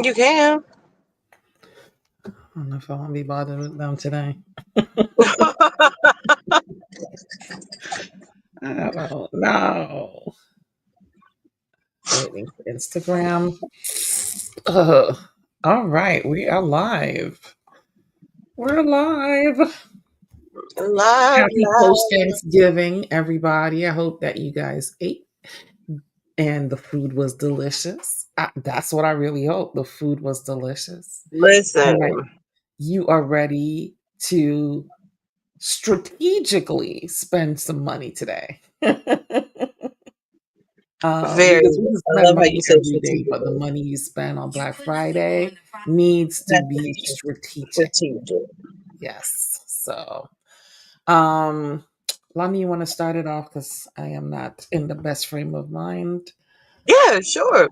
You can. I don't know if I want to be bothered with them today. I don't know. Waiting for Instagram. Ugh. All right, we are live. We're live. Live, Happy post live. Thanksgiving, everybody. I hope that you guys ate and the food was delicious. That's what I really hope. The food was delicious. Listen, And that you are ready to strategically spend some money today. very. Because we can I spend love how you money say every day, but the strategically. money you spend on Black Friday needs to Has to be be strategic. strategic. Yes. So, um, Lani, you want to start it off because I am not in the best frame of mind. Yeah, sure.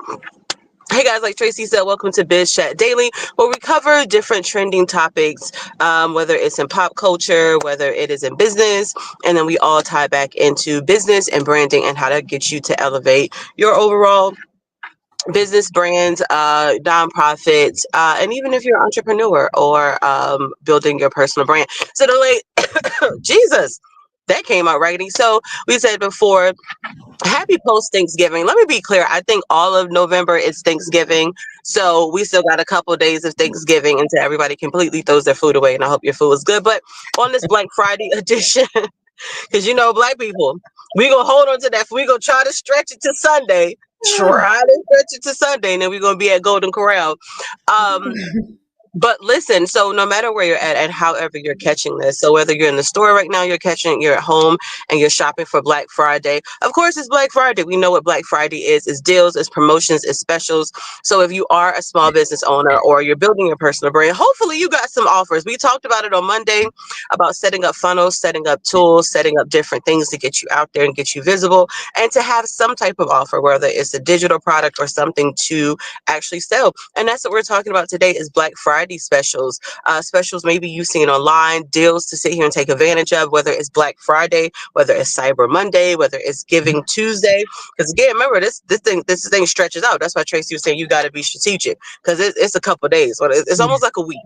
Hey guys, like Tracy said, welcome to Biz Chat Daily, where we cover different trending topics, whether it's in pop culture, whether it is in business, and then we all tie back into business and branding and how to get you to elevate your overall business brands, nonprofits, and even if you're an entrepreneur or building your personal brand. So the late Jesus, that came out righty. So we said before, happy post Thanksgiving. Let me be clear. I think all of November is Thanksgiving. So we still got a couple of days of Thanksgiving until everybody completely throws their food away. And I hope your food is good. But on this Black Friday edition, because Black people, we gonna hold on to that. We gonna try to stretch it to Sunday. Try to stretch it to Sunday, and then we're gonna be at Golden Corral. Um, but listen, so no matter where you're at and however you're catching this, so whether you're in the store right now, you're at home and you're shopping for Black Friday. Of course, it's Black Friday. We know what Black Friday is deals, it's promotions, it's specials. So if you are a small business owner or you're building your personal brand, hopefully you got some offers. We talked about it on Monday about setting up funnels, setting up tools, setting up different things to get you out there and get you visible and to have some type of offer, whether it's a digital product or something to actually sell. And that's what we're talking about today is Black Friday specials. Specials maybe you've seen online, deals to sit here and take advantage of, whether it's Black Friday, whether it's Cyber Monday, whether it's Giving Tuesday. Because again, remember this thing stretches out. That's why Tracy was saying you got to be strategic because it's a couple days. It's almost like a week.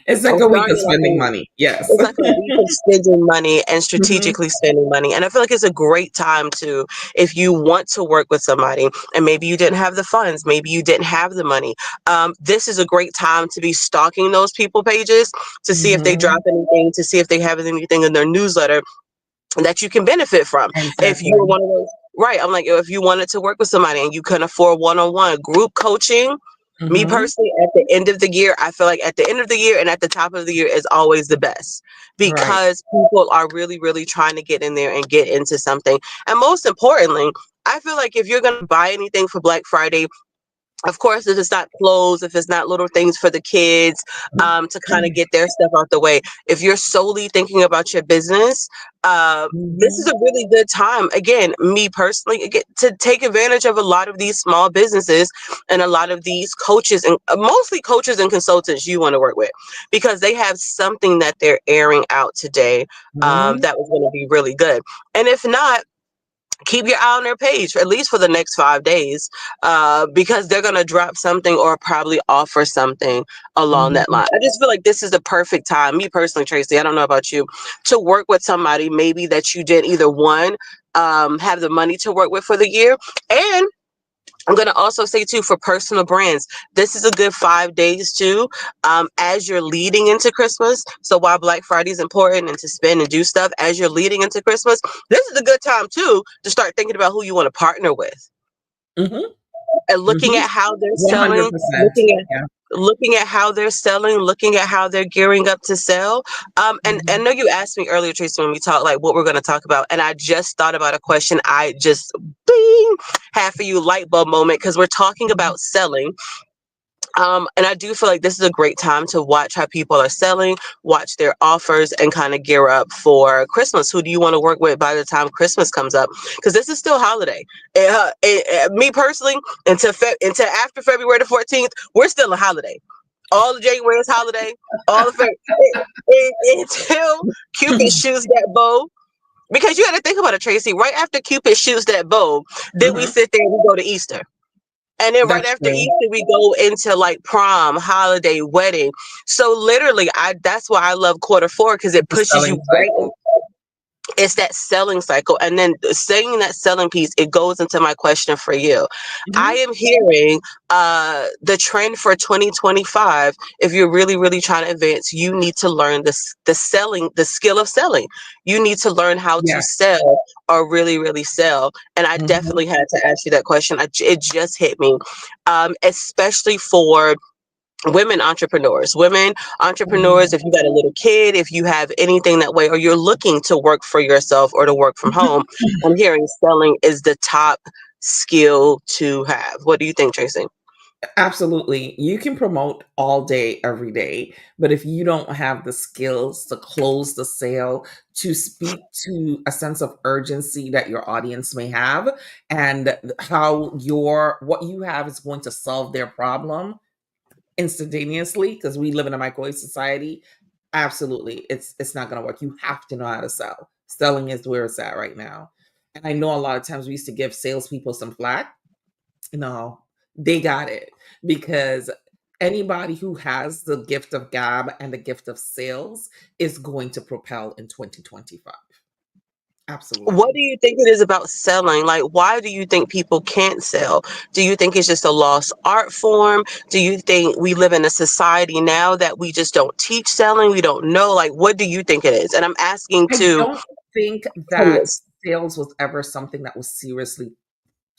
It's like It's a week of starting like spending money. Yes. it's like a week of spending money and Mhm. strategically spending money. And I feel like it's a great time to, if you want to work with somebody and maybe you didn't have the funds, maybe you didn't have the money. This is a great time to be stalking those people pages to see if they Mhm. drop anything, to see if they have anything in their newsletter that you can benefit from. If you're Exactly. one of those, right? I'm like, if you wanted to work with somebody and you couldn't afford one-on-one group coaching, me Mhm. personally, at the end of the year, I feel like at the end of the year and at the top of the year is always the best Right. because people are really, really trying to get in there and get into something. And most importantly, I feel like if you're going to buy anything for Black Friday, of course, if it's not clothes, if it's not little things for the kids, to kind of get their stuff out the way. If you're solely thinking about your business, this is Mhm. a really good time. Again, me personally, to take advantage of a lot of these small businesses and a lot of these coaches and mostly coaches and consultants you want to work with because they have something that they're airing out today Mhm. that was going to be really good. And if not, keep your eye on their page at least for the next 5 days because they're going to drop something or probably offer something along that Mhm. line. I just feel like this is the perfect time, me personally, Tracy, I don't know about you, to work with somebody maybe that you did either one, have the money to work with for the year, and I'm going to also say too, for personal brands, this is a good 5 days too, as you're leading into Christmas. So while Black Friday is important and to spend and do stuff as you're leading into Christmas, this is a good time too to start thinking about who you want to partner with Mhm. and looking Mhm. at how they're selling, 100%. looking at Yeah. looking at how they're selling, looking at how they're gearing up to sell. And I Mhm. know you asked me earlier, Tracy, when we talked like what we're going to talk about, and I just thought about a question. I just bing had for you light bulb moment because we're talking about selling. And I do feel like this is a great time to watch how people are selling, watch their offers, and kind of gear up for Christmas. Who do you want to work with by the time Christmas comes up? Because this is still holiday. Me personally, until after February the 14th, we're still a holiday. All of January is holiday. All of until Cupid shoots that bow. Because you got to think about it, Tracy. Right after Cupid shoots that bow, then we Mhm. sit there and we go to Easter. And then right That's after true. Easter, we go into like prom, holiday, wedding. So literally, that's why I love quarter four, because it The pushes you selling right. cycle. It's that selling cycle. And then saying that selling piece, it goes into my question for you. I Mhm. am hearing the trend for 2025. If you're really, really trying to advance, you need to learn the selling, the skill of selling. You need to learn how to Yeah. sell or really, really sell. And I Mhm. definitely had to ask you that question. It just hit me, especially for women entrepreneurs. Mhm. If you got a little kid, if you have anything that way, or you're looking to work for yourself or to work from home, I'm hearing selling is the top skill to have. What do you think, Tracy? Absolutely. You can promote all day, every day, but if you don't have the skills to close the sale, to speak to a sense of urgency that your audience may have, and how what you have is going to solve their problem instantaneously, because we live in a microwave society, absolutely, it's not going to work. You have to know how to sell. Selling is where it's at right now. And I know a lot of times we used to give salespeople some flack. No, they got it, because anybody who has the gift of gab and the gift of sales is going to propel in 2025. What do Absolutely. you think it is about selling? Like, why do you think people can't sell? Do you think it's just a lost art form? Do you think we live in a society now that we just don't teach selling? We don't know. Like, what do you think it is? And I'm asking I to don't think that homeless. sales was ever something that was seriously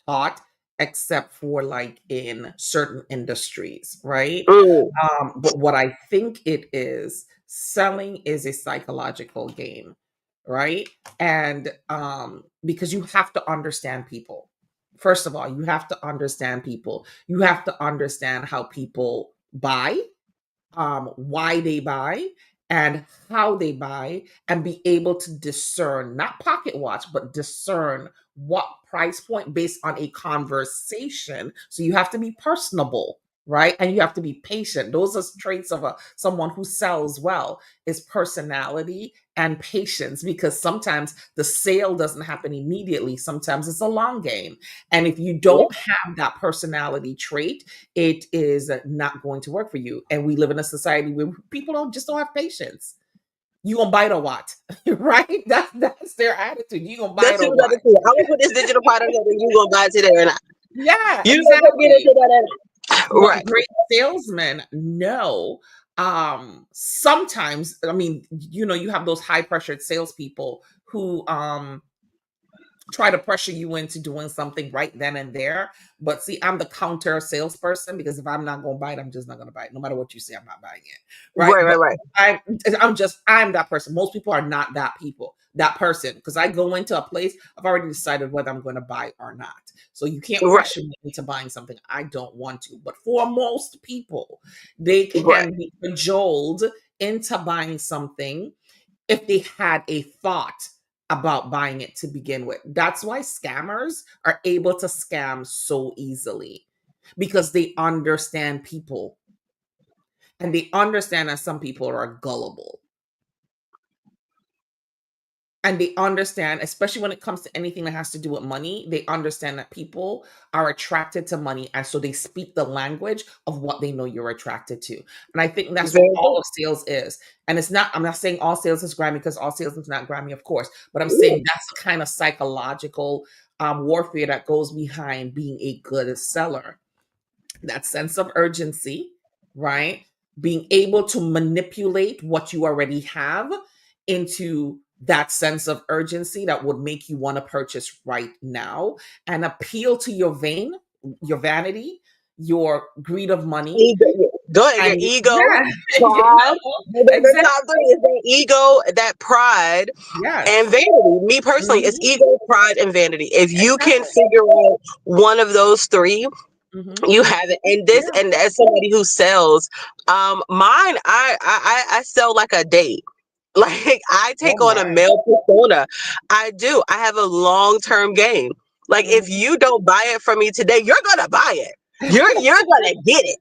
taught, except for like in certain industries, right? Mm, But what I think it is, selling is a psychological game, right? And because you have to understand people. First of all, you have to understand people. You have to understand how people buy, why they buy, and how they buy, and be able to discern, not pocket watch, but discern what price point based on a conversation. So you have to be personable, right? And you have to be patient. Those are traits of someone who sells well, is personality and patience, because sometimes the sale doesn't happen immediately. Sometimes it's a long game. And if you yeah, don't have that personality trait, it is not going to work for you. And we live in a society where people don't have patience. You gonna bite or what? Right? That's their attitude. You gonna that's bite what or we got what? to see. I'm gonna put this digital product here, and you gonna buy it today or not? Yeah, You gonna take it exactly. into that? But Right. great salesmen know, sometimes, I mean, you have those high pressured salespeople who try to pressure you into doing something right then and there. But see, I'm the counter salesperson, because if I'm not going to buy it, I'm just not going to buy it. No matter what you say, I'm not buying it. Right. Right. Right. But Right. I'm, I'm that person. Most people are not that person. Because I go into a place, I've already decided whether I'm going to buy or not. So you can't Right. pressure me into buying something I don't want to. But for most people, they Right. can be cajoled into buying something if they had a thought about buying it to begin with. That's why scammers are able to scam so easily, because they understand people, and they understand that some people are gullible. And they understand, especially when it comes to anything that has to do with money, they understand that people are attracted to money. And so they speak the language of what they know you're attracted to. And I think that's what Very all good. of sales is. And I'm not saying all sales is Grammy, because all sales is not Grammy, of course, but I'm Yeah. saying that's the kind of psychological warfare that goes behind being a good seller. That sense of urgency, right? Being able to manipulate what you already have into that sense of urgency that would make you want to purchase right now, and appeal to your vanity, your greed of money, Ego. Go ahead. Your and ego, yeah, pride. The top exactly. three is that ego, that pride, and Yes. vanity. Me personally, it's Hmm. ego, pride, and vanity. If you can Exactly. figure out one of those three, Hmm. you have it. And this, Yeah. and as somebody who sells, mine, I sell like a date. Like, I Oh take on a my. male persona. I do. I have a long term game. Like, if Hmm. you don't buy it from me today, you're gonna buy it. You're gonna get it.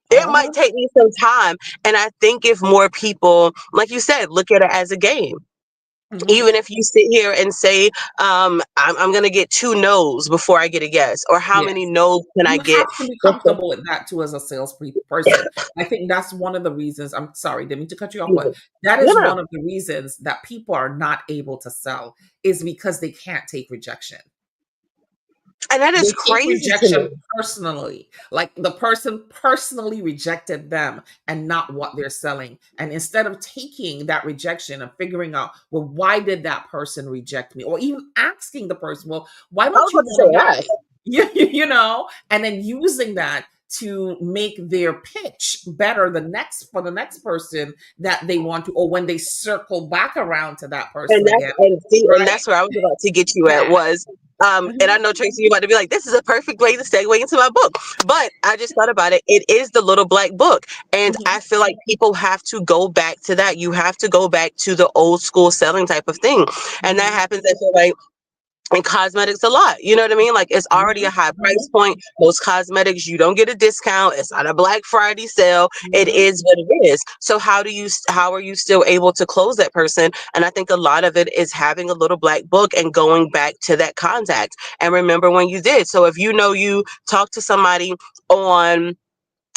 It might Uh-huh. take me some time. And I think if more people, like you said, look at it as a game. Mhm. Even if you sit here and say, I'm going to get two no's before I get a yes, or how many Yes. no's can I You get have to be before? comfortable with that too as a person. I think that's one of the reasons. I'm sorry, didn't mean to cut you off, but that No, is no. one of the reasons that people are not able to sell is because they can't take rejection. And that They is take crazy to rejection me. personally. Like the person personally rejected them and not what they're selling. And instead of taking that rejection and figuring out, well, why did that person reject me? Or even asking the person, well, why I don't was you about to want to say buy that. it? And then using that to make their pitch better for the next person that they want to, or when they circle back around to that person again, And right? that's where I was about to get you at Yeah. was, and I Mhm. know Tracy, you're about to be like, this is a perfect way to segue into my book. But I just thought about it. It is the little black book. And I Mhm. feel like people have to go back to that. You have to go back to the old school selling type of thing. And that Mhm. happens, I feel like, in cosmetics a lot. You know what I mean? Like it's already a Mhm. high price Mhm. point. Most cosmetics, you don't get a discount. It's not a Black Friday sale. It Mhm. is what it is. So how are you still able to close that person? And I think a lot of it is having a little black book and going back to that contact and remember when you did. So if you know you talked to somebody on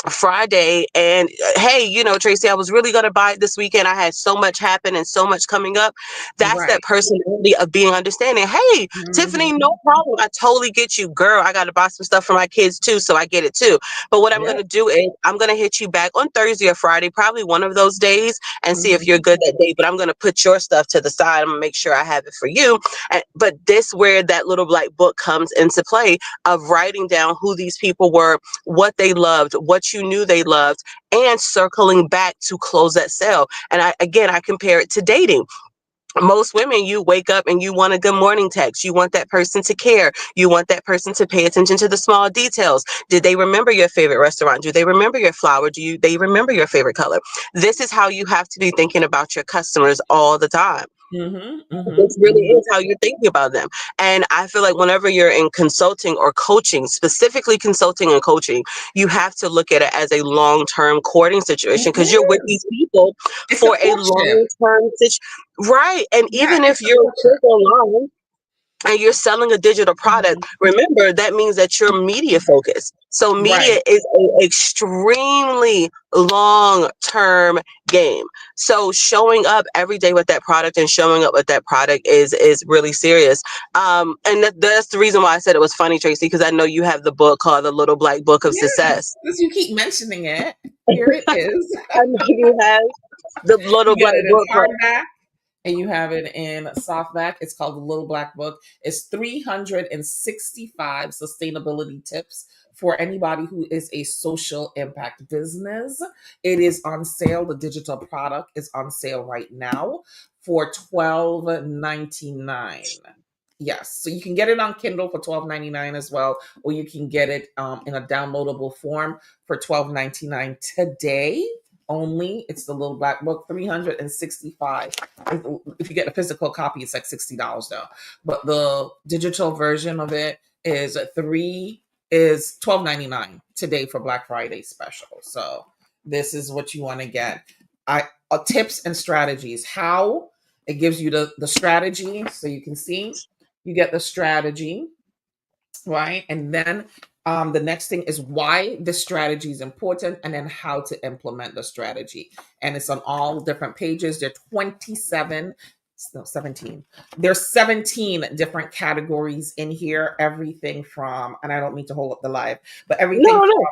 Friday and hey, Tracy, I was really going to buy it this weekend. I had so much happen and so much coming up. That's that Right. personality of being understanding. Hey, Tiffany, Mhm. no problem. I totally get you, girl. I got to buy some stuff for my kids too, so I get it too. But what I'm going Yeah. to do is I'm going to hit you back on Thursday or Friday, probably one of those days, and see if Mhm. you're good that day. But I'm going to put your stuff to the side. I'm going to make sure I have it for you. But this where that little black book comes into play of writing down who these people were, what they loved, what you knew they loved, and circling back to close that sale. And I compare it to dating. Most women, you wake up and you want a good morning text. You want that person to care. You want that person to pay attention to the small details. Did they remember your favorite restaurant? Do they remember your flower? They remember your favorite color? This is how you have to be thinking about your customers all the time. Mhm. Mhm. This really Mhm. is how you're thinking about them. And I feel like whenever you're in consulting or coaching, specifically consulting and coaching, you have to look at it as a long term courting situation It because you're with these is. people It's a for a courtship. long term situation. Right. And Yeah, even if it's a you're quick courtship. online, and you're selling a digital product, Mhm. remember that means that you're media focused. So media Right. is an extremely long term game. So showing up every day with that product and showing up with that product is really serious. And that's the reason why I said it was funny, Tracy, because I know you have the book called The Little Black Book of Yes. Success. Since you keep mentioning it, here it is. I know you have the Little You get Black it in Book. hardback and you have it in softback. It's called the Little Black Book. It's 365 sustainability tips for anybody who is a social impact business. It is on sale. The digital product is on sale right now for $12.99. Yes, so you can get it on Kindle for $12.99 as well, or you can get it in a downloadable form for $12.99 today only. It's the Little Black Book, 365. If you get a physical copy, it's like $60 though. But the digital version of it is $12.99 today for Black Friday special. So this is what you want to get. Tips and strategies. How it gives you the strategy so you can see. You get the strategy, right? And then the next thing is why the strategy is important and then how to implement the strategy. And it's on all different pages. There are 27, no, 17. There's 17 different categories in here. Everything from, and I don't mean to hold up the live, but everything No, no.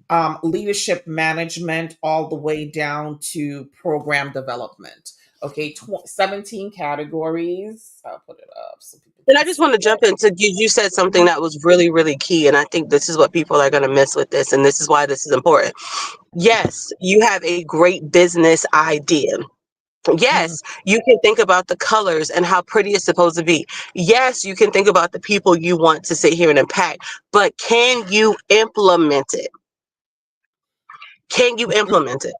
from leadership management all the way down to program development. Okay, 17 categories. I'll put it up so people And can I just see want to it. jump into you said something that was really, really key. And I think this is what people are going to miss with this. And this is why this is important. Yes, you have a great business idea. Mhm. Yes, you can think about the colors and how pretty it's supposed to be. Yes, you can think about the people you want to sit here and impact, but can you implement it? Can you implement it?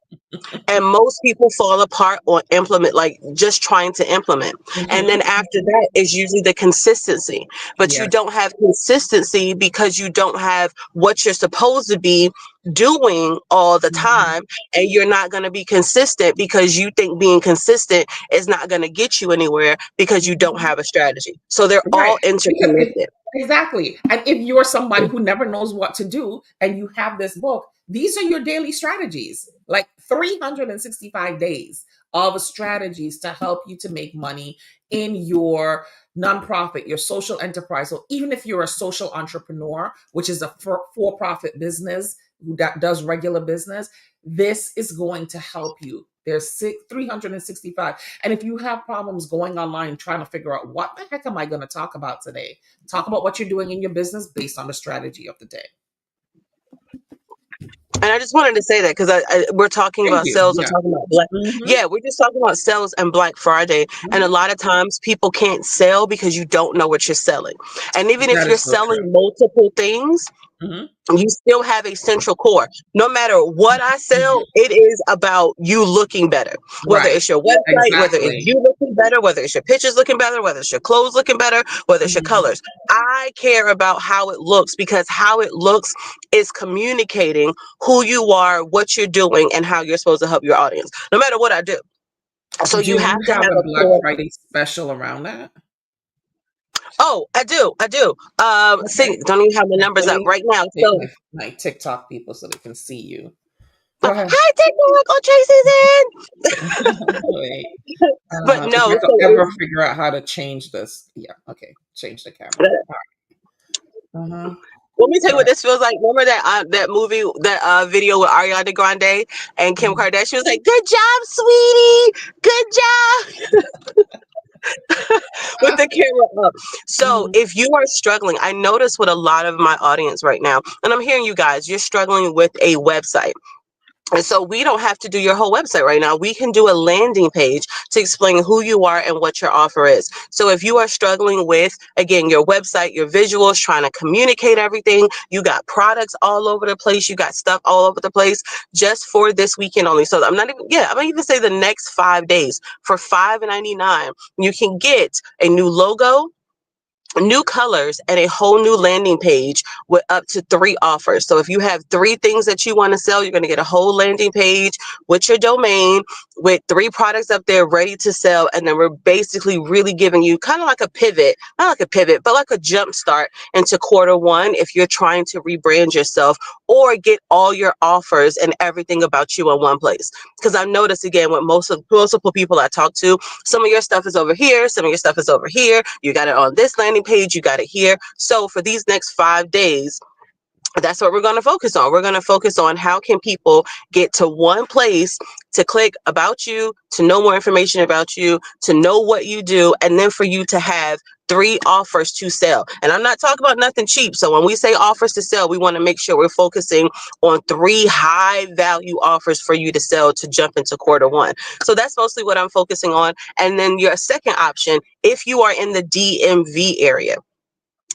And most people fall apart on implement, like just trying to implement. And then Mhm, after mhm. that is usually the consistency. But you Yes, don't have consistency because you don't have what you're supposed to be doing all the mhm, time. And you're not going to be consistent because you think being consistent is not going to get you anywhere because you don't mhm. have a strategy. So they're Right. all Because if interconnected. exactly. And if you're somebody who never knows what to do and you have this book, these are your daily strategies. Like 365 days of strategies to help you to make money in your nonprofit, your social enterprise. So even if you're a social entrepreneur, which is a for-profit business that does regular business, this is going to help you. There's 365. And if you have problems going online trying to figure out what the heck am I going to talk about today, talk about what you're doing in your business based on the strategy of the day. And I just wanted to say that because we're talking Thank about you. sales, we're Yeah. talking about Black. Hmm. Yeah, we're just talking about sales and Black Friday. And a Hmm. lot of times people can't sell because you don't know what you're selling. And even if That you're is so true. selling multiple things, Hmm. you still have a central core. No matter what I sell, Hmm. it is about you looking better. Whether Right. it's your website, whether it's Exactly. you looking better, whether it's your pictures looking better, whether it's your clothes looking better, whether it's your Hmm. colors. I care about how it looks because how it looks is communicating who you are, what you're doing, and how you're supposed to help your audience. No matter what I do. So Do you you have to have have a a Black core. Friday special around that? Oh, I do. I do. Okay. See, don't even have the Like, numbers let up me right now. take So, my TikTok people so they can see you. Go ahead. hi, TikTok. Oh, Wait. Tracy's in. But If no, I so could ever figure out how to change this. Yeah. Okay. Change the camera. Uh-huh. let me tell you Go what ahead. this feels like. Remember that movie, that video with Ariana Grande and Kim Mhm. Kardashian? She was like, "Good job, sweetie. Good job," with the camera up. So Mhm. if you are struggling, I notice with a lot of my audience right now, and I'm hearing you guys, you're struggling with a website. And so we don't have to do your whole website right now. We can do a landing page to explain who you are and what your offer is. So if you are struggling with, again, your website, your visuals, trying to communicate everything, you got products all over the place, you got stuff all over the place, just for this weekend only. So I'm gonna even say the next 5 days for $5.99, you can get a new logo, new colors, and a whole new landing page with up to 3 offers. So if you have 3 things that you want to sell, you're going to get a whole landing page with your domain with 3 products up there ready to sell. And then we're basically really giving you kind of like a pivot, not like a pivot, but like a jump start into quarter 1 if you're trying to rebrand yourself or get all your offers and everything about you in one place. Because I notice again with multiple people I talk to, some of your stuff is over here, some of your stuff is over here. You got it on this landing page, you got it here. So for these next 5 days, that's what we're going to focus on. We're going to focus on how can people get to one place to click about you, to know more information about you, to know what you do, and then for you to have 3 offers to sell. And I'm not talking about nothing cheap. So when we say offers to sell, we want to make sure we're focusing on 3 high value offers for you to sell to jump into quarter 1. So that's mostly what I'm focusing on. And then your second option, if you are in the DMV area,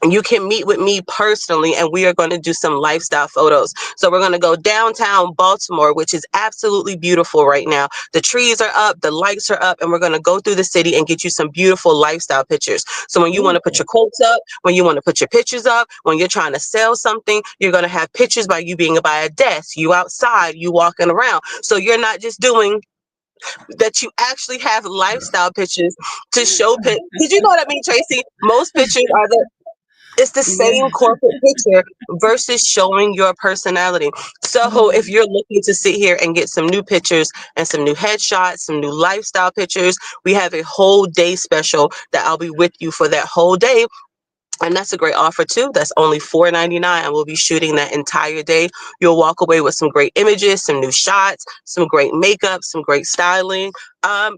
you can meet with me personally and we are going to do some lifestyle photos. So we're going to go downtown Baltimore, which is absolutely beautiful right now. The trees are up, the lights are up, and we're going to go through the city and get you some beautiful lifestyle pictures. So when you want to put Ooh. your quotes up, when you want to put your pictures up, when you're trying to sell something, you're going to have pictures by you being by a desk, you outside, you walking around. So you're not just doing that, you actually have lifestyle pictures to show. Did you know what I mean, Tracy? Most pictures are the it's the Yeah. same corporate picture versus showing your personality. So if Mhm. you're looking to sit here and get some new pictures and some new headshots, some new lifestyle pictures, we have a whole day special that I'll be with you for that whole day. And that's a great offer too. That's only $4.99, and we'll be shooting that entire day. You'll walk away with some great images, some new shots, some great makeup, some great styling.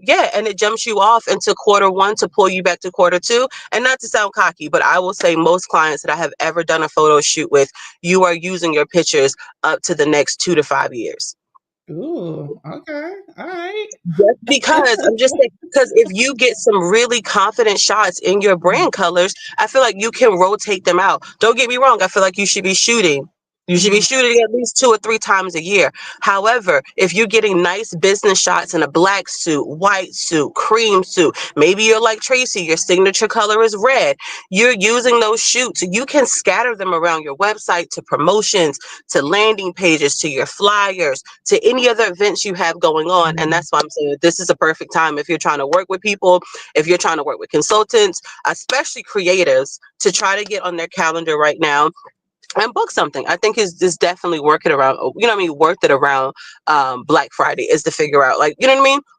Yeah, and it jumps you off into quarter 1 to pull you back to quarter 2. And not to sound cocky, but I will say most clients that I have ever done a photo shoot with, you are using your pictures up to the next 2 to 5 years. Ooh. Okay. All right. Just because I'm just saying, because if you get some really confident shots in your Mhm. brand colors, I feel like you can rotate them out. Don't get me wrong, I feel like you should be shooting. You should be Mhm. shooting at least 2 or 3 times a year. However, if you're getting nice business shots in a black suit, white suit, cream suit, maybe you're like Tracy, your signature color is red. You're using those shoots. You can scatter them around your website to promotions, to landing pages, to your flyers, to any other events you have going on. And Mhm. that's why I'm saying this is a perfect time if you're trying to work with people, if you're trying to work with consultants, especially creatives, to try to get on their calendar right now and book something. I think is definitely working around, worth it around Black Friday is to figure out, like,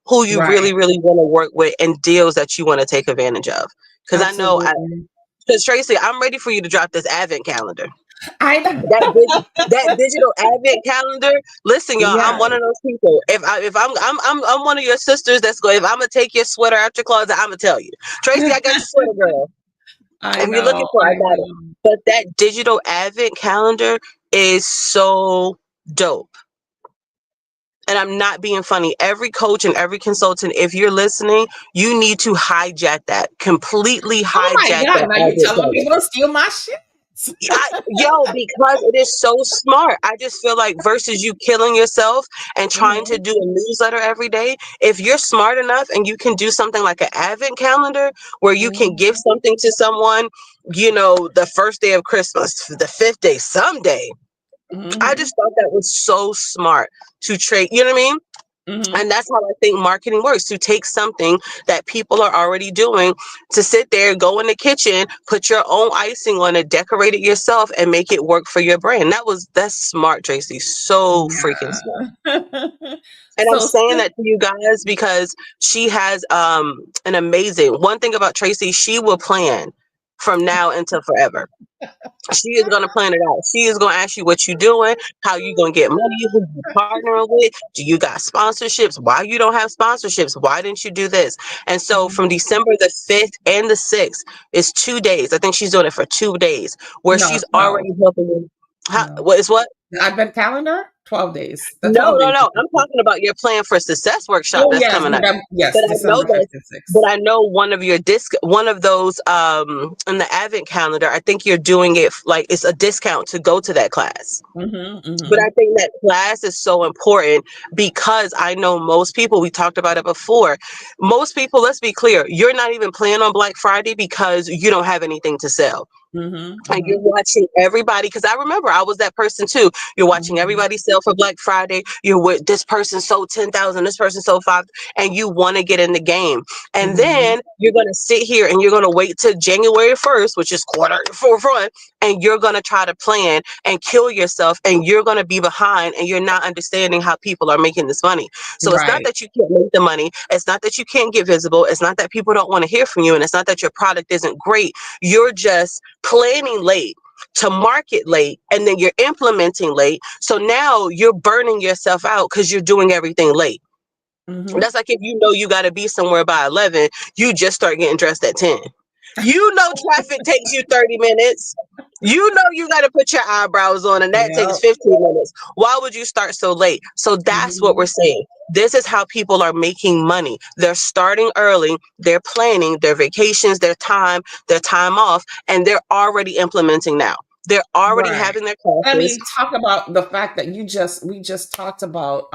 who you Right. really, really want to work with and deals that you want to take advantage of. Because Absolutely. because Tracy, I'm ready for you to drop this advent calendar. I know. That digital advent calendar. Listen, y'all, I'm one Yes. of those people. If I'm one of your sisters that's going. If I'm gonna take your sweater out your closet, I'm gonna tell you, Tracy, I got your sweater, girl. I If you're know. looking for, I I got it. know. But that digital advent calendar is so dope. And I'm not being funny. Every coach and every consultant, if you're listening, you need to hijack that. Completely Oh my hijack God. that Now you advent telling calendar. people to steal my shit? Because it is so smart. I just feel like versus you killing yourself and trying to Mhm. do a newsletter every day, if you're smart enough and you can do something like an advent calendar where you can give Mhm. something to someone, the first day of Christmas, the fifth day, someday. I Mhm. just thought that was so smart to trade. You know what I mean? Mhm. And that's how I think marketing works, to take something that people are already doing, to sit there, go in the kitchen, put your own icing on it, decorate it yourself, and make it work for your brand. That's smart, Tracy. So freaking smart. Yeah. And I'm So saying that to you guys because she has an amazing one thing about Tracy, she will plan from now until forever. She is going to plan it out. She is going to ask you what you doing, how you going to get money, who you partnering with, do you got sponsorships, why you don't have sponsorships, why didn't you do this? And so from Mhm. December the 5th and the 6th is 2 days. I think she's doing it for 2 days where No, she's 12. already helping you. No. What is what? The Advent calendar, 12 days. The No, 12 no, days no. is I'm the talking about your plan for success workshop Oh, that's yes, coming up. November, But yes, I know December 5th that, and but 6th. I know one of those in the Advent calendar. I think you're doing it like it's a discount to go to that class. Mhm, But I mhm, think that class is so important because I know most people, we talked about it before. Most people, let's be clear, you're not even planning on Black Friday because you don't have anything to sell. mhm, And you're mhm, watching everybody, because I remember I was that person too. You're watching mhm, everybody sell for Black Friday. You're with this person sold 10,000, this person sold 5, and you want to get in the game. And mhm. then you're going to sit here and you're going to wait till January 1st, which is quarter for front, and you're going to try to plan and kill yourself, and you're going to be behind, and you're not understanding how people are making this money. So it's not Right. that you can't make the money. It's not that you can't get visible. It's not that people don't want to hear from you. And it's not that your product isn't great. You're just planning late to market late, and then you're implementing late. So now you're burning yourself out because you're doing everything late. Mhm. That's like if you know you got to be somewhere by 11, you just start getting dressed at 10. You know traffic takes you 30 minutes. You know you got to put your eyebrows on, and that takes Yep. 15 minutes. Why would you start so late? So that's what we're Mhm. saying. This is how people are making money. They're starting early, they're planning their vacations, their time off, and they're already implementing now. They're already Right. having their I classes. mean, talk about the fact that we just talked about,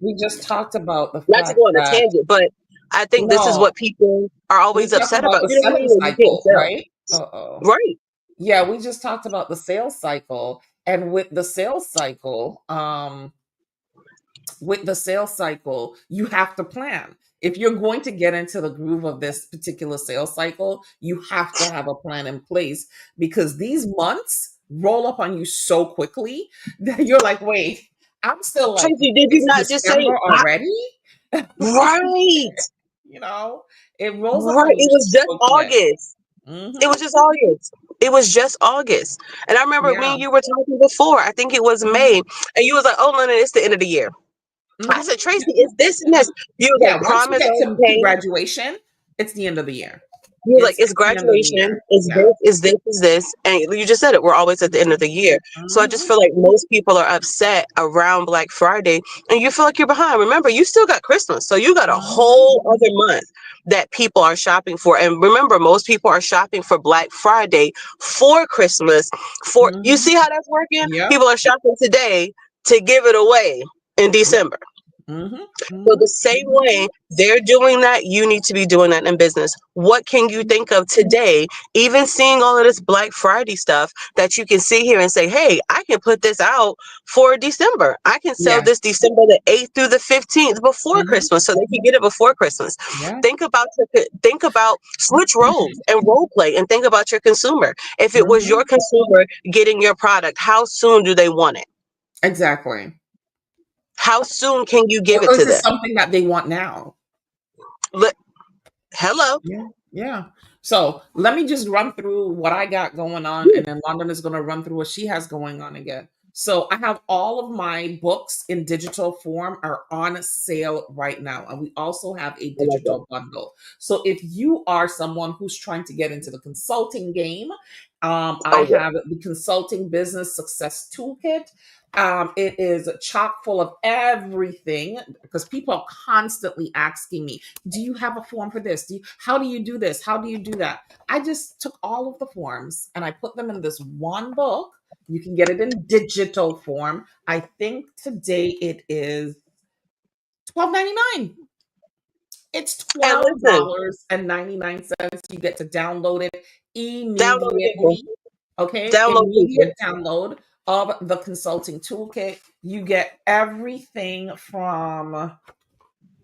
we just talked about the Not to fact go on a that tangent, but I think this is no, what people are we always talked upset about about. the You know what I selling mean? When you can't cycle, sell. right? Uh-oh. Right. Yeah, we just talked about the sales cycle. And with the sales cycle, you have to plan. If you're going to get into the groove of this particular sales cycle, you have to have a plan in place because these months roll up on you so quickly that you're like, wait, I'm still like, Tracy, did you it's not just say, December already? right? You know, it rolls up Right. on you It was just so quick. August. It Hmm. was just August. It was just August. And I remember me Yeah. and you were talking before. I think it was Hmm. May. And you was like, oh, London, it's the end of the year. I Hmm. said, Tracy, it's this and this. You was Yeah. like, Once you promise, get to okay. graduation, it's the end of the year. You're like, it's It's the end of the graduation, year. it's Yeah. this, is this, is this. And you just said it, we're always at the end of the year. So I just Mhm. feel like most people are upset around Black Friday and you feel like you're behind. Remember, you still got Christmas. So you got a Mhm. whole other month that people are shopping for. And remember, most people are shopping for Black Friday for Christmas. For you Mhm. see how that's working? Yep. People are shopping today to give it away in Yep. December. Mhm. So the Mhm. same Mhm. way they're doing that, you need to be doing that in business. What can you think of today, even seeing all of this Black Friday stuff that you can see here and say, hey, I can put this out for December. I can sell Yes. this December the 8th through the 15th before Mhm. Christmas so they can get it before Christmas. Yeah. Think about switch roles and role play and think about your consumer. If it was your Mhm. consumer getting your product, how soon do they want it? Exactly. How soon can you give Or it is to it them? something that they want now? Li- Hello. Yeah, yeah. So let me just run through what I got going on, Yeah. and then London is going to run through what she has going on again. So I have all of my books in digital form are on sale right now, and we also have a I like that. digital bundle. So if you are someone who's trying to get into the consulting game, I Oh yeah. have the Consulting Business Success Toolkit. It is chock full of everything because people are constantly asking me, do you have a form for this? How do you do this? How do you do that? I just took all of the forms and I put them in this one book. You can get it in digital form. I think today it is $12.99. It's And listen, $12.99. You get to download it download the people. immediately. Okay, Download people. immediate download of the consulting toolkit. You get everything from,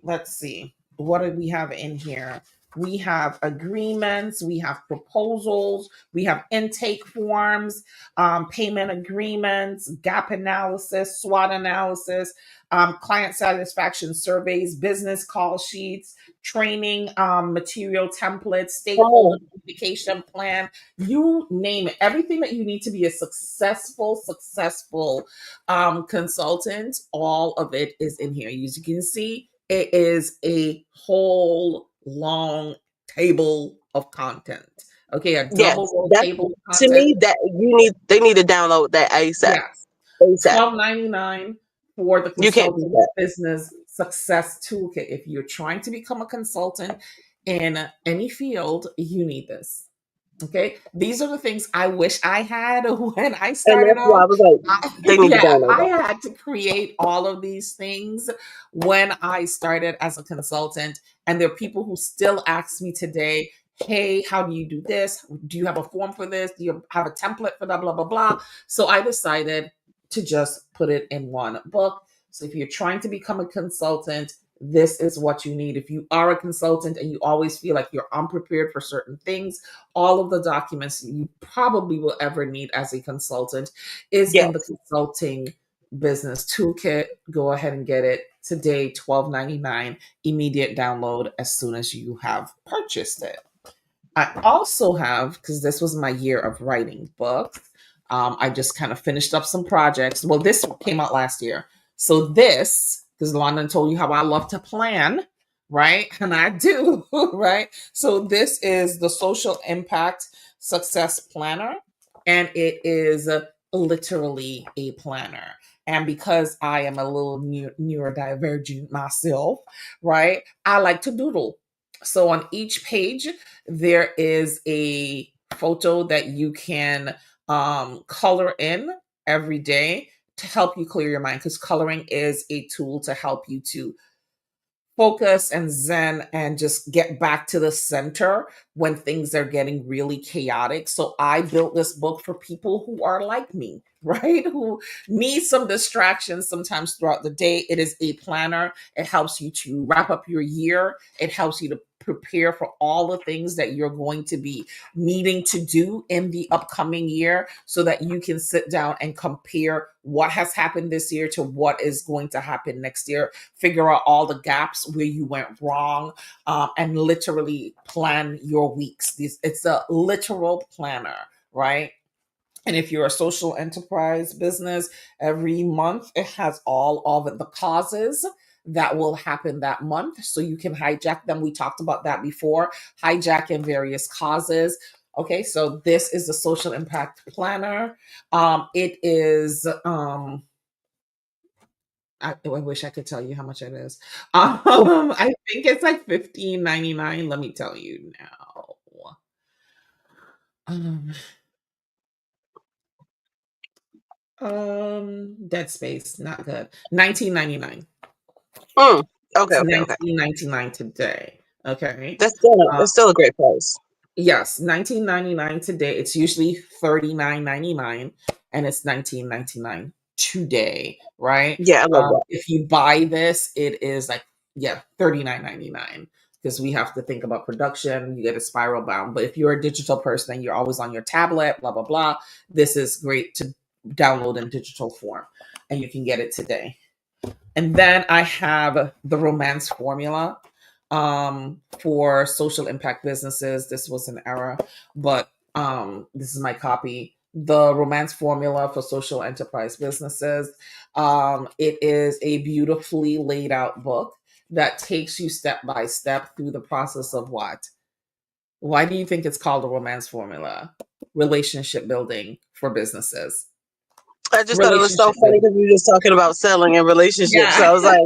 let's see, what do we have in here? We have agreements, we have proposals, we have intake forms, payment agreements, gap analysis, SWOT analysis, client satisfaction surveys, business call sheets, training material templates, stakeholder Oh, communication plan, you name it. Everything that you need to be a successful consultant, all of it is in here. As you can see, it is a whole long table of content. Okay, a double yes. row That's table of to content. me that they need to download that ASAP. Yes, ASAP. $12.99 for the You can't beat Consulting that. Business Success Toolkit. If you're trying to become a consultant in any field, you need this. Okay, these are the things I wish I had when I And started that's why off. I was like, they need to Yeah, download I that. had to create all of these things when I started as a consultant. And there are people who still ask me today, hey, how do you do this? Do you have a form for this? Do you have a template for that? Blah, blah, blah. So I decided to just put it in one book. So if you're trying to become a consultant, this is what you need. If you are a consultant and you always feel like you're unprepared for certain things, all of the documents you probably will ever need as a consultant is in the Yes. consulting business toolkit. Go ahead and get it today, $12.99, immediate download as soon as you have purchased it. I also have, because this was my year of writing books, I just kind of finished up some projects. Well, this came out last year. So this, because London told you how I love to plan, right? And I do, right? So this is the Social Impact Success Planner, and it is literally a planner. And because I am a little neurodivergent myself, right? I like to doodle. So on each page, there is a photo that you can color in every day to help you clear your mind, because coloring is a tool to help you to focus and zen and just get back to the center when things are getting really chaotic. So I built this book for people who are like me, right? Who need some distractions sometimes throughout the day. It is a planner. It helps you to wrap up your year. It helps you to prepare for all the things that you're going to be needing to do in the upcoming year so that you can sit down and compare what has happened this year to what is going to happen next year, figure out all the gaps where you went wrong, and literally plan your weeks. It's a literal planner, right? And if you're a social enterprise business, every month it has all of the causes that will happen that month. So you can hijack them. We talked about that before, hijacking various causes. Okay, so this is the social impact planner. It is I wish I could tell you how much it is. I think it's like 15.99. Let me tell you now. Um, Dead Space, not good. 19.99. Mm. Okay, It's okay, okay. 19.99 today. Okay. That's still a great price. Yes, 19.99 today. It's usually 39.99, and it's 19.99 today, right? Yeah, I love that. If you buy this, it is like, yeah, 39.99, because we have to think about production. You get a spiral bound. But if you're a digital person and you're always on your tablet, blah blah blah, this is great to download in digital form, and you can get it today. And then I have the romance formula for social impact businesses. This was an error, but this is my copy. The romance formula for social enterprise businesses. It is a beautifully laid out book that takes you step by step through the process of what? Why do you think it's called a romance formula? Relationship building for businesses. I just thought it was so Relationship funny building. because you were just talking about selling and relationships. So Yeah. I was like,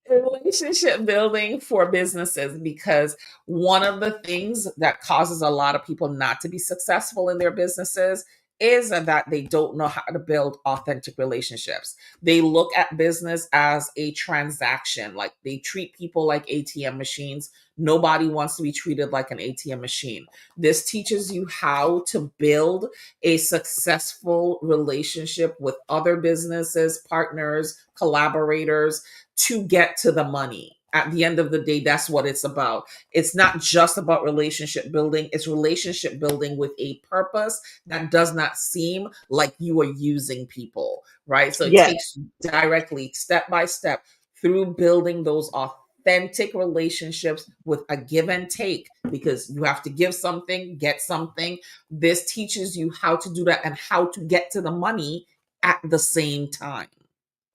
Relationship building for businesses, because one of the things that causes a lot of people not to be successful in their businesses is that they don't know how to build authentic relationships. They look at business as a transaction, like they treat people like ATM machines. Nobody wants to be treated like an ATM machine. This teaches you how to build a successful relationship with other businesses, partners, collaborators, to get to the money. At the end of the day, that's what it's about. It's not just about relationship building, it's relationship building with a purpose that does not seem like you are using people, right? So it yeah, takes you directly, step by step, through building those authentic relationships with a give and take, because you have to give something, get something. This teaches you how to do that and how to get to the money at the same time.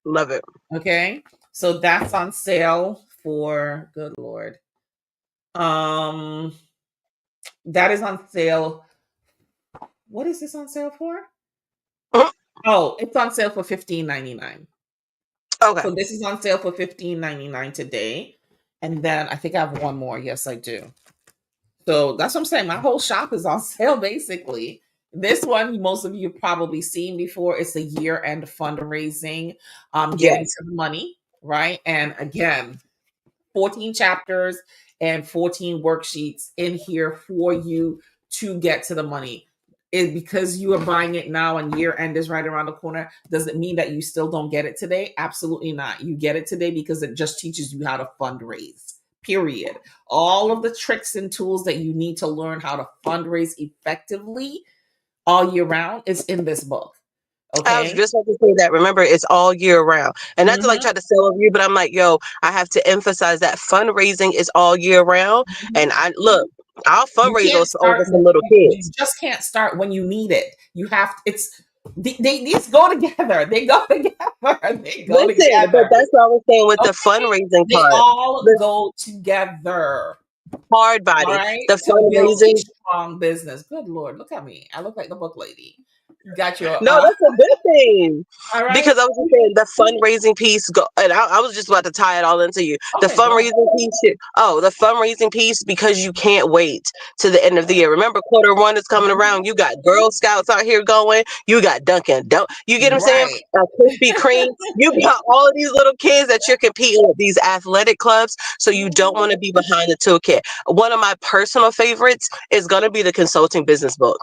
love it. Okay. So that's on sale for, good Lord. Um that is on sale. What is this on sale for? Mhm. Oh, it's on sale for 15.99. Okay. So this is on sale for 15.99 today. And then I think I have one more. Yes, I do. So that's what I'm saying. My whole shop is on sale basically. This one, most of you have probably seen before. It's a year-end fundraising, getting Yes. to the money, right? And again, 14 chapters and 14 worksheets in here for you to get to the money. It, because you are buying it now and year end is right around the corner, does it mean that you still don't get it today? Absolutely not. You get it today because it just teaches you how to fundraise. Period. All of the tricks and tools that you need to learn how to fundraise effectively all year round is in this book. I was Okay. just about to say that. Remember, it's all year round. And not to like Mm-hmm. try to sell over you, but I'm like, yo, I have to emphasize that fundraising is all year round. And I look, I'll You fundraise can't over start. some little You kids. just can't start when you need it. You have. It's these go together. They go together. They go Listen, but together. that's what I was saying with the Okay, fundraising they part. all The go together. hard All body, right, the to build a fundraising. strong business. Good Lord, look at me. I look like the book lady. You got your. No, that's a good thing. All right. Because I was just saying the fundraising piece, and I was just about to tie it all into you. The Okay, go ahead. fundraising piece, the fundraising piece, because you can't wait to the end of the year. Remember, quarter 1 is coming around. You got Girl Scouts out here going. You got Dunkin'. Don't you get what I'm saying? Right. Krispy Kreme. You got all of these little kids that you're competing with, these athletic clubs. So you don't want to be behind the toolkit. One of my personal favorites is going to be the consulting business book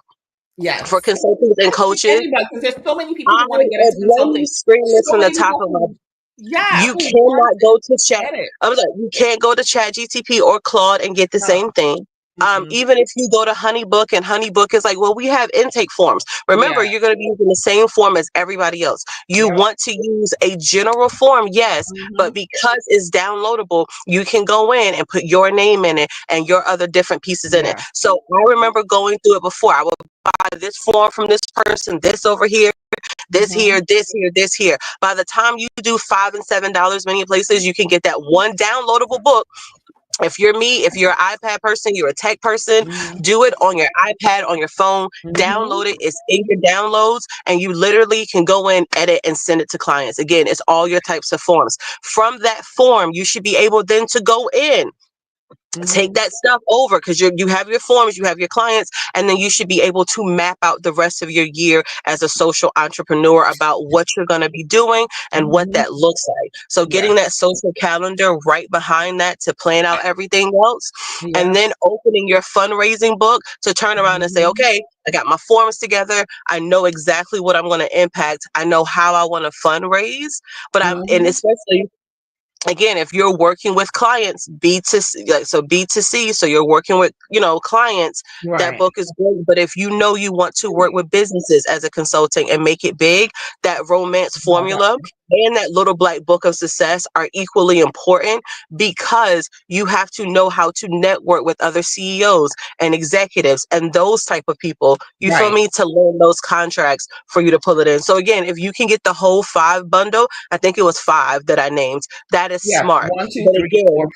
for Yes. consultants and coaches. Anybody, because there's so many people I who want to get into let me consulting. scream this So from the many top people of my. who, yeah, You who want cannot it, go to chat. get it. I was like, you can't go to Chat GTP or Claude and get the No. same thing. Mm-mm. Even if you go to Honeybook and Honeybook is like, well, we have intake forms. Remember, Yeah. you're going to be using the same form as everybody else. You Yep. want to use a general form, yes, but Mhm. because it's downloadable, you can go in and put your name in it and your other different pieces in it. Yeah. So I remember going through it before. I would buy this form from this person, this over here. this Mm-hmm. here, this here, this here. By the time you do $5 and $7, many places you can get that one downloadable book. If you're me, if you're an iPad person, you're a tech person, Mm-hmm. do it on your iPad, on your phone, download it. It's in your downloads, and you literally can go in, edit, and send it to clients. Again, it's all your types of forms. From that form, you should be able then to go in, take Mm-hmm. that stuff over, because you have your forms, you have your clients, and then you should be able to map out the rest of your year as a social entrepreneur about what you're going to be doing and what Mm-hmm. that looks like. So Yeah. getting that social calendar right behind that to plan out everything else, and Yeah. then opening your fundraising book to turn around and say, Mm-hmm. okay, I got my forms together, I know exactly what I'm going to impact, I know how I want to fundraise. And Mm-hmm. especially, again, if you're working with clients, B2C, like, so B2C, so you're working with, clients, that Right. book is great. But if you know you want to work with businesses as a consultant and make it big, that romance Got that. formula and that little black book of success are equally important, because you have to know how to network with other CEOs and executives and those type of people, you feel Right. me, to learn those contracts for you to pull it in. So again, if you can get the whole 5 bundle, I think it was 5 that I named, that is Yeah. smart. One, two, But three, four, again,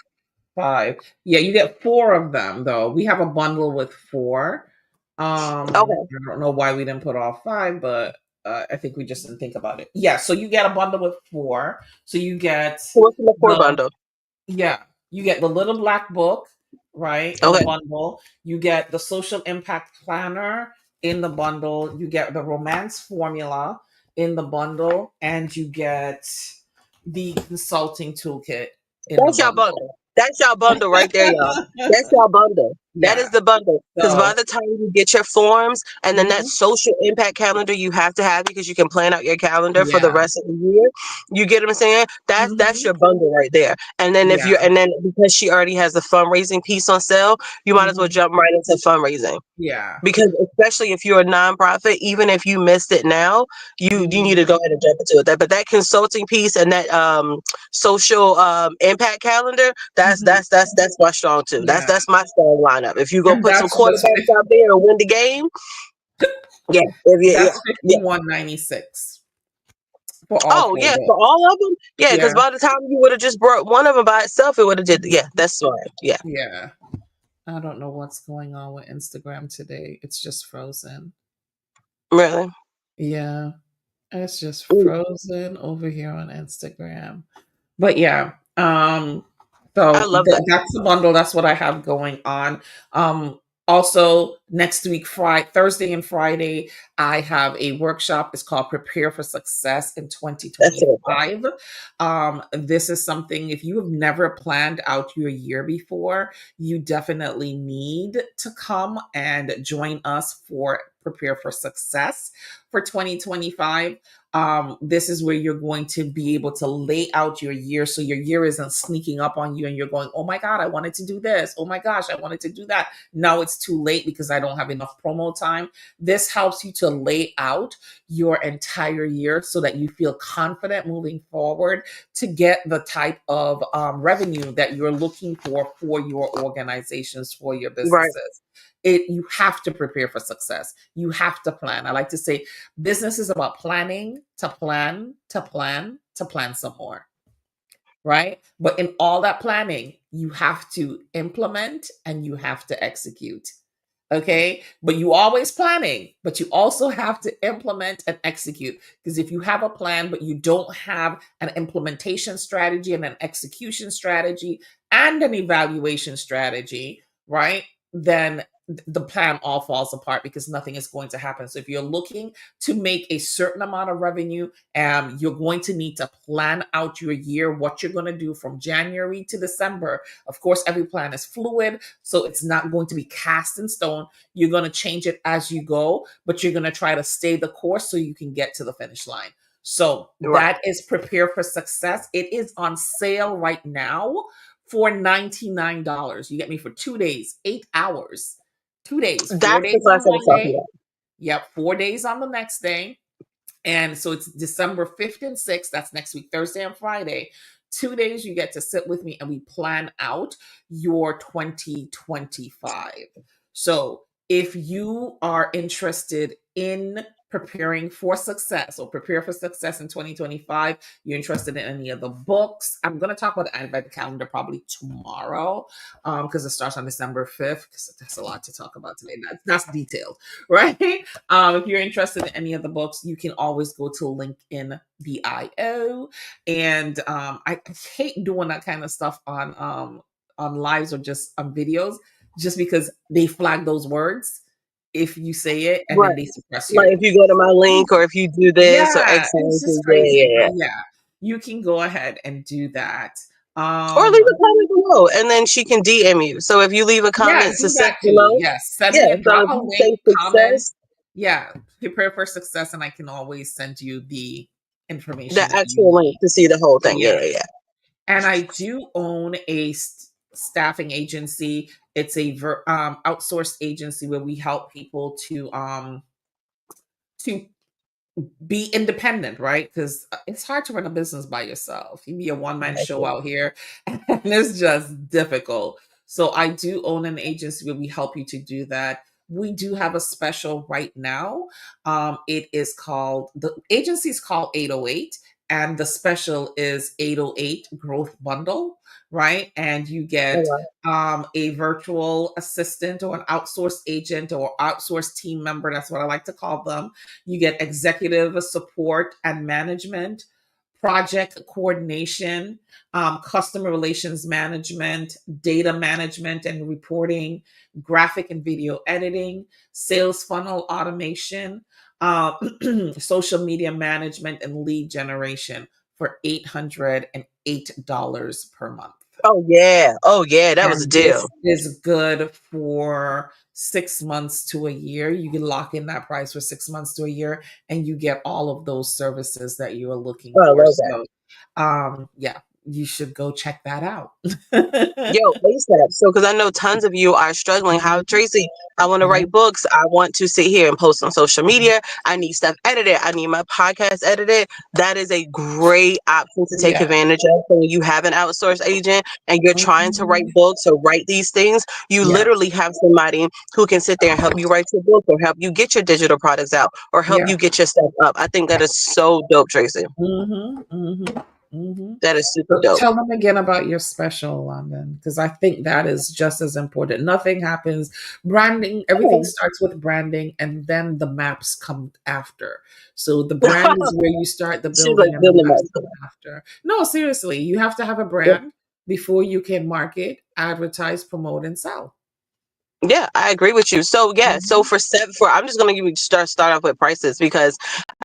5. Yeah, you get 4 of them though. We have a bundle with 4. okay, I don't know why we didn't put all 5, but I think we just didn't think about it. Yeah, so you get a bundle with 4. So you get what's in the 4 the bundle? yeah, you get the little black book, right, in the Okay, bundle. You get the social impact planner in the bundle. You get the romance formula in the bundle, and you get the consulting toolkit in the that's your bundle. bundle. That's your bundle right there, y'all. That's your bundle. That is Yeah. the bundle. Because by So, the time you get your forms and then that mhm, social impact calendar you have to have, because you can plan out your calendar for the yeah. rest of the year. You get what I'm saying? That's Mhm, your bundle right there. And then if you're yeah. and then because she already has the fundraising piece on sale, you might as well Mhm, jump right into fundraising. yeah. Because especially if you're a nonprofit, even if you missed it now, you need Mhm, to go ahead and jump into it. But that consulting piece and that social impact calendar, mhm, that's my strong too. That's yeah. that's my strong lineup. If you go And put some quarterbacks out there and win the game, yeah, yeah, that's yeah. 51.96 for all Oh 4 yeah, for books. all of them, yeah. Because Yeah. by the time you would have just brought one of them by itself, it would have did. Yeah, Mhm, that's smart. Yeah, yeah. I don't know what's going on with Instagram today. It's just frozen. really. Yeah, it's just Mm, frozen over here on Instagram. But yeah, I so love that. that's the bundle. That's what I have going on. Um, Also next week, Friday, Thursday, and Friday, I have a workshop. It's called "Prepare for Success in That's it. 2025." This is something if you have never planned out your year before, you definitely need to come and join us for Prepare for Success for 2025. This is where you're going to be able to lay out your year so your year isn't sneaking up on you and you're going, oh my God, I wanted to do this. Oh my gosh, I wanted to do that. Now it's too late because I don't have enough promo time. This helps you to lay out your entire year so that you feel confident moving forward to get the type of revenue that you're looking for your organizations, for your Right. businesses. You have to prepare for success. You have to plan. I like to say business is about planning to plan to plan to plan some more, right? But in all that planning, you have to implement and you have to execute. Okay. But you always planning, but you also have to implement and execute. Because if you have a plan, but you don't have an implementation strategy and an execution strategy and an evaluation strategy, right? Then the plan all falls apart because nothing is going to happen. So if you're looking to make a certain amount of revenue, you're going to need to plan out your year, what you're going to do from January to December. Of course, every plan is fluid, so it's not going to be cast in stone. You're going to change it as you go, but you're going to try to stay the course so you can get to the finish line. So Right. that is Prepare for Success. It is on sale right now for $99. You get me for 2 days, 8 hours, 2 days, four That's the days class on I was one talking day. about. Yep, 4 days on the next day. And so it's December 5th and 6th. That's next week, Thursday and Friday. 2 days you get to sit with me and we plan out your 2025. So if you are interested in preparing for success or prepare for success in 2025, you're interested in any of the books. I'm going to talk about the advent calendar probably tomorrow, because it starts on December 5th, because that's a lot to talk about today. That's detailed, right? If you're interested in any of the books, you can always go to LinkedIn bio. And I hate doing that kind of stuff on lives or just on videos, just because they flag those words if you say it and Right. then they suppress Like you. if you go to my link or if you do this or Yeah, X, Y, it's and just Z. Yeah, crazy. yeah, But yeah. yeah, you can go ahead and do that. Or Um, leave a comment below and then she can DM you. So if you leave a yeah, comment do success that too. below, Yes, send yeah. me a So drop if a you link, say comment. success, Yeah, prepare for success, and I can always send you the the information that you actual link need. to see the whole thing. Yeah. Yeah, yeah, yeah. And I do own a staffing agency. It's a outsourced agency where we help people to be independent, right? Because it's hard to run a business by yourself. You be a one man show Exactly. out here, and it's just difficult. So I do own an agency where we help you to do that. We do have a special right now. It is called, the agency is called 808, and the special is 808 Growth Bundle, right? And you Oh, get wow. a virtual assistant or an outsourced agent or outsourced team member. That's what I like to call them. You get executive support and management, project coordination, customer relations management, data management and reporting, graphic and video editing, sales funnel automation, social media management, and lead generation for $808 per month. Oh yeah. Oh yeah. That was a And deal. this is good for 6 months to a year. You can lock in that price for 6 months to a year, and you get all of those services that you are looking Oh, I for. love that. So, yeah, you should go check that out. Yo, ASAP. So, because I know tons of you are struggling. How, Mhm. Tracy? I want to Yeah. write books. I want to sit here and post on social media. I need stuff edited. I need my podcast edited. That is a great option to take Yeah. advantage of. So, when you have an outsourced agent and you're trying to write Mhm. books or write these things, you Yeah. literally have somebody who can sit there and help you write your book or help you get your digital products out or help Yeah. you get your stuff up. I think that is so dope, Tracy. Mhm. Mhm. Mhm. That is super So dope. tell them again about your special, London, because I think that is just as important. Nothing happens. Branding, everything starts with branding, and then the maps come after. So the brand is where you start the She's like building, and the building maps that. come after. No, seriously, you have to have a Yep. brand before you can market, advertise, promote, and sell. Yeah, I agree with you. So yeah, so Mhm. for I'm just gonna give you start off with prices because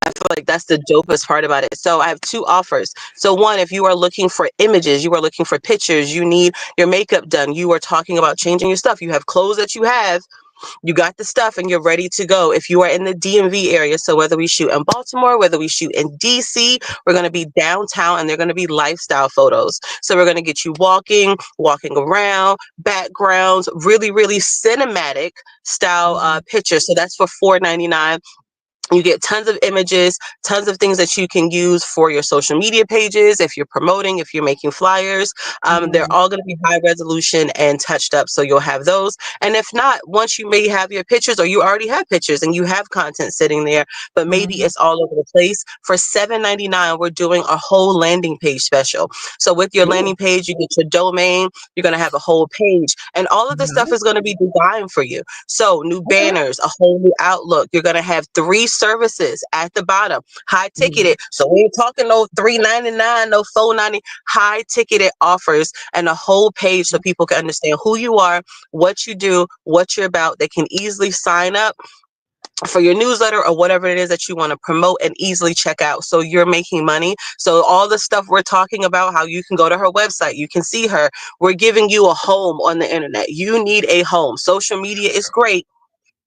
I feel like that's the dopest part about it. So I have two offers. So one, if you are looking for images, you are looking for pictures, you need your makeup done, you are talking about changing your stuff, you have clothes that you have, you got the stuff and you're ready to go. If you are in the DMV area, so whether we shoot in Baltimore, whether we shoot in DC, we're going to be downtown and they're going to be lifestyle photos. So we're going to get you walking around, backgrounds, really, really cinematic style Mhm. pictures. So that's for $4.99. You get tons of images, tons of things that you can use for your social media pages. If you're promoting, if you're making flyers, they're Mhm. all going to be high resolution and touched up. So you'll have those. And if not, once you may have your pictures or you already have pictures and you have content sitting there, but maybe Mhm. it's all over the place, for $7.99, we're doing a whole landing page special. So with your Ooh, landing page, you get your domain, you're going to have a whole page, and all of this stuff is nice. going to be designed for you. So new Okay. banners, a whole new outlook. You're gonna have three services at the bottom, high Mhm. ticketed. So we ain't talking no $3.99, no $4.90. High ticketed offers and a whole page so people can understand who you are, what you do, what you're about. They can easily sign up for your newsletter or whatever it is that you want to promote and easily check out. So you're making money. So all the stuff we're talking about, how you can go to her website, you can see her. We're giving you a home on the internet. You need a home. Social media is great.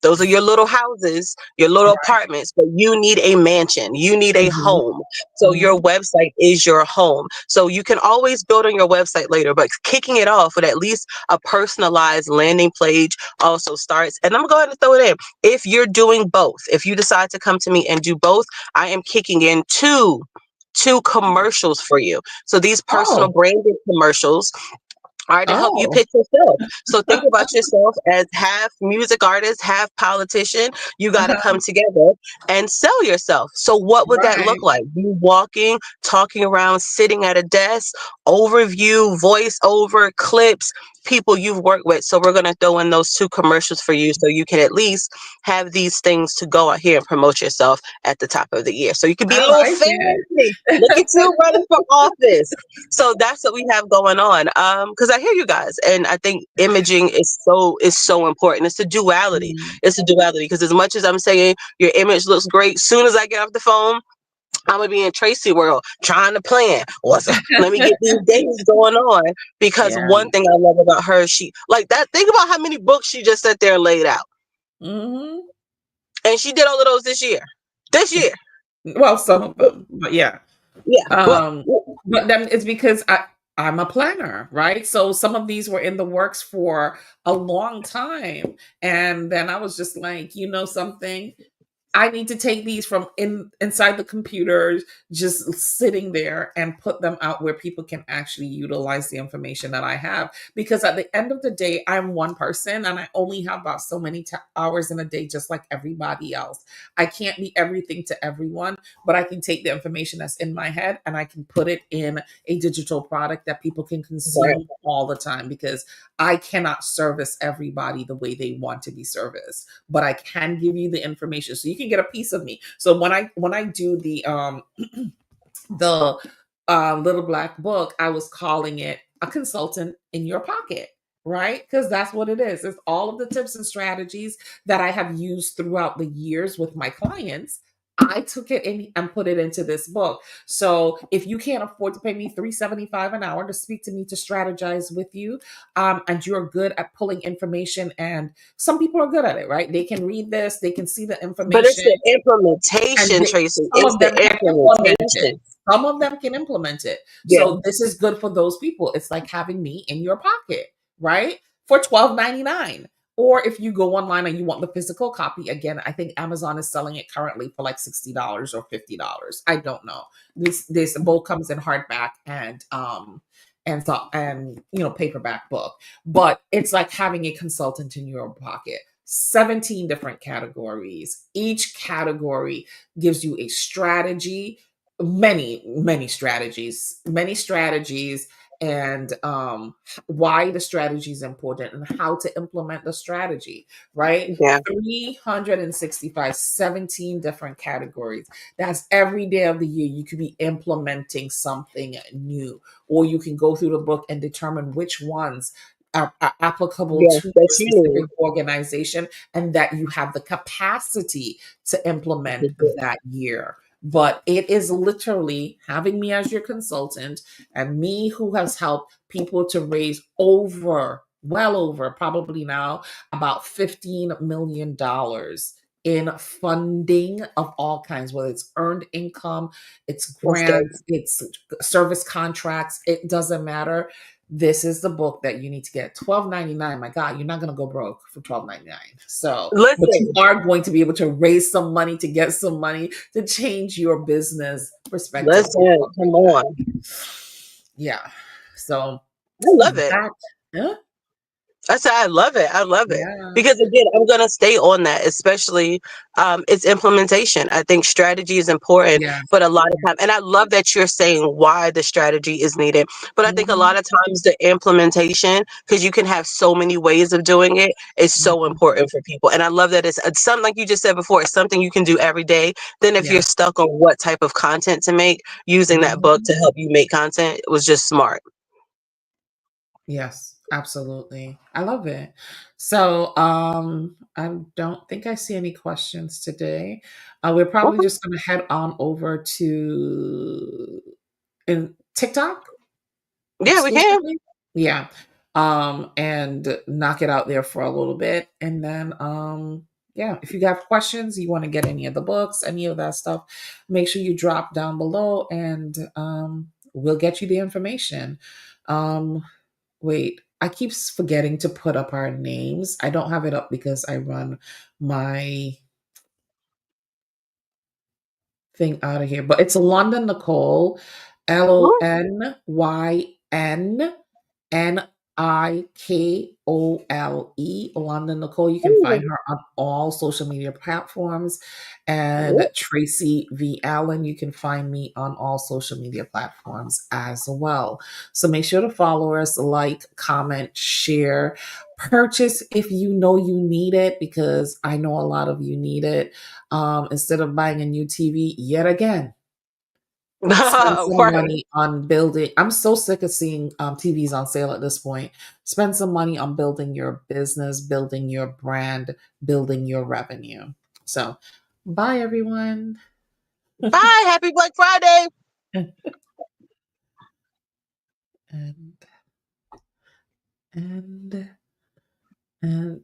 Those are your little houses, your little Right. apartments, but you need a mansion. You need a Mhm. home. So your Mhm. website is your home. So you can always build on your website later, but kicking it off with at least a personalized landing page also starts. And I'm going to go ahead and throw it in. If you're doing both, if you decide to come to me and do both, I am kicking in two commercials for you. So these personal Oh. branded commercials All right, to help you Oh, pitch yourself. So think about yourself as half music artist, half politician. You got to uh-huh. come together and sell yourself. So what would that look Right. like? You walking, talking around, sitting at a desk, overview, voiceover, clips, people you've worked with. So we're going to throw in those two commercials for you so you can at least have these things to go out here and promote yourself at the top of the year. So you can be I a little like it. fancy. Look at you running for office. So that's what we have going on. Because I hear you guys, and I think imaging is so important. It's a duality. Mm. It's a duality because as much as I'm saying your image looks great, soon as I get off the phone, I'm gonna be in Tracy world trying to plan. Let me get these days going on because Yeah. one thing I love about her, she like that. Think about how many books she just sat there and laid out, Hmm. and she did all of those this year. This year, Well, some of them, but yeah. yeah. Well, Um, but then it's because I'm a planner, right? So some of these were in the works for a long time. And then I was just like, you know something? I need to take these from inside the computers, just sitting there and put them out where people can actually utilize the information that I have. Because at the end of the day, I'm one person and I only have about so many hours in a day, just like everybody else. I can't be everything to everyone, but I can take the information that's in my head and I can put it in a digital product that people can right, consume all the time because I cannot service everybody the way they want to be serviced, but I can give you the information so you can get a piece of me. So when I do the little black book, I was calling it a consultant in your pocket, right? Because that's what it is. It's all of the tips and strategies that I have used throughout the years with my clients. I took it in and put it into this book. So if you can't afford to pay me $3.75 an hour to speak to me to strategize with you, and you're good at pulling information, and some people are good at it, right? They can read this, they can see the but it's information, the and implementation, Tracy. some It's of the them can implement it. implementation. Some of them can implement it. Yeah, So this is good for those people. It's like having me in your pocket, right? For $12.99. Or if you go online and you want the physical copy, again, I think Amazon is selling it currently for like $60 or $50. I don't know. This book comes in hardback and paperback book. But it's like having a consultant in your pocket. 17 different categories. Each category gives you a strategy, many strategies, and why the strategy is important and how to implement the strategy, right? yeah. 365, 17 different categories. That's every day of the year you could be implementing something new, or you can go through the book and determine which ones are applicable Yes, to your that specific you organization and that you have the capacity to implement need. that year. But it is literally having me as your consultant and me who has helped people to raise well over, probably now about $15 million in funding of all kinds, whether it's earned income, it's That's good. grants, it's service contracts, it doesn't matter. This is the book that you need to get. $12.99. My God, you're not gonna go broke for $12.99. So, but you Listen, are going to be able to raise some money to get some money to change your business perspective. listen, come on. Yeah. So I love it. that, huh? I said I love it. I love it. Yeah, Because again, I'm gonna stay on that, especially it's implementation. I think strategy is important, yeah. but a lot of time, and I love that you're saying why the strategy is needed. But I think a lot Mhm, of times the implementation, because you can have so many ways of doing it, is so mhm. important for people. And I love that it's something like you just said before. It's something you can do every day. Then if you're Yeah. stuck on what type of content to make, using that book Mhm. to help you make content was just smart. Yes, absolutely. I love it. So, I don't think I see any questions today. We're probably Okay. just going to head on over to in TikTok Yeah, we can. exclusively. Yeah. And knock it out there for a little bit. And then, yeah, if you have questions, you want to get any of the books, any of that stuff, make sure you drop down below and we'll get you the information. Um, Wait, I keep forgetting to put up our names. I don't have it up because I run my thing out of here, but it's London Nicole, Mhm. LonynNicole. Ikole, London Nicole. You can Ooh. find her on all social media platforms. And Ooh. Tracy V. Allen, you can find me on all social media platforms as well. So make sure to follow us, like, comment, share, purchase if you know you need it, because I know a lot of you need it. Instead of buying a new TV yet again, spend some Right. money on building. I'm so sick of seeing TVs on sale at this point. Spend some money on building your business, building your brand, building your revenue. So, bye everyone. Bye. Happy Black Friday. and and and